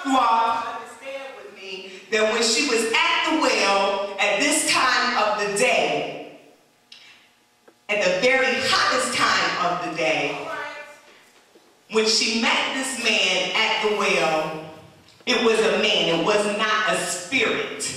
you all to understand with me that when she was at the well at this time of the day, at the very hottest time of the day, when she met this man at the well, it was a man, it was not a spirit.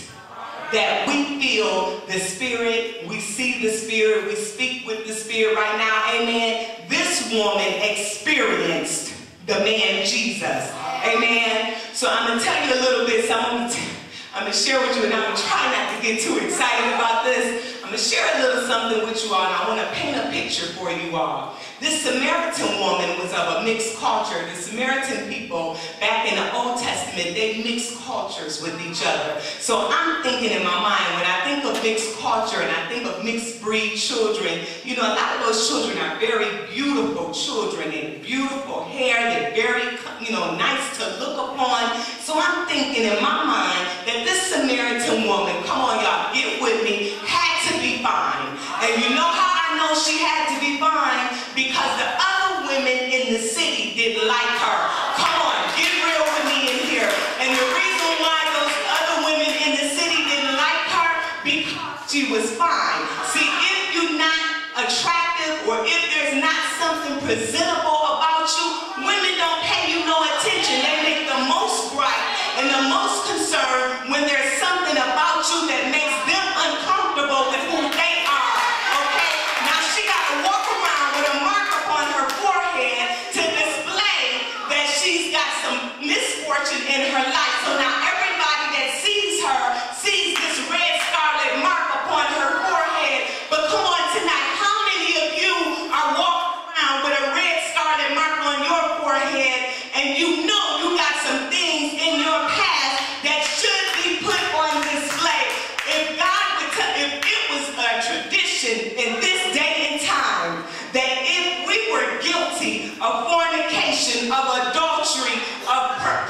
That we feel the Spirit, we see the Spirit, we speak with the Spirit right now, amen. This woman experienced the man Jesus, amen. So I'm going to tell you a little bit, so I'm going to share with you, and I'm going to try not to get too excited about this. I'm going to share a little something with you all, and I want to paint a picture for you all. This Samaritan woman was of a mixed culture. The Samaritan people, back in the Old Testament, they mixed cultures with each other. So I'm thinking in my mind, when I think of mixed culture and I think of mixed breed children, you know, a lot of those children are very beautiful children and beautiful hair. They're very, you know, nice to look upon. So I'm thinking in my mind that this Samaritan woman, come on y'all, get with me, had to be fine. And you know how I know she had to be fine? Because the other women in the city didn't like her. Come on, get real with me in here. And the reason why those other women in the city didn't like her, because she was fine. See, if you're not attractive or if there's not something presentable about you, women don't pay you no attention. They make the most gripe and the most concern when there's something about you that makes them uncomfortable with who they are. Okay? Now she got to walk around with a mark upon her forehead to display that she's got some misfortune in her life. So now everybody that sees her sees this red scarlet mark upon her forehead. But come on tonight, how many of you are walking around with a red scarlet mark on your forehead and you know you got some things in your past that should be put on display? If God would tell, if it was a tradition in this day and time that if we were guilty of fornication, of adultery, of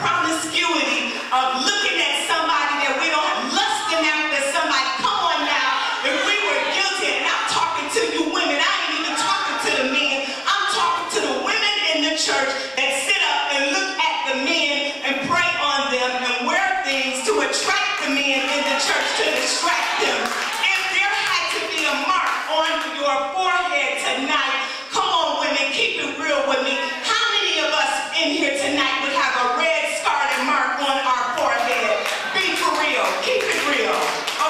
promiscuity, of looking at somebody that we don't have, lusting after somebody, come on now, if we were guilty, and I'm talking to you women, I ain't even talking to the men, I'm talking to the women in the church that sit up and look at the men and pray on them and wear things to attract the men in the church to distract them. If there had to be a mark on your forehead tonight, come on women, keep it real with me. How many of us in here tonight would have a red scarlet mark on our forehead? Be for real, keep it real,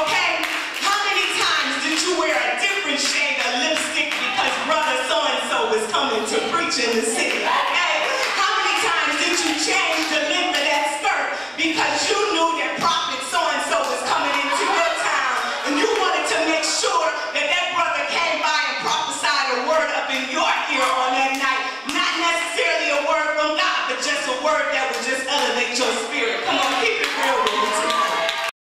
okay? How many times did you wear a different shade of lipstick because brother so-and-so was coming to preach in the city, okay? How many times did you change the length of that skirt because you knew that prophet so-and-so was coming into your town and you wanted to make sure that that brother came by and prophesied a word up in your ear on that night? Not necessarily a word from God, but just a word that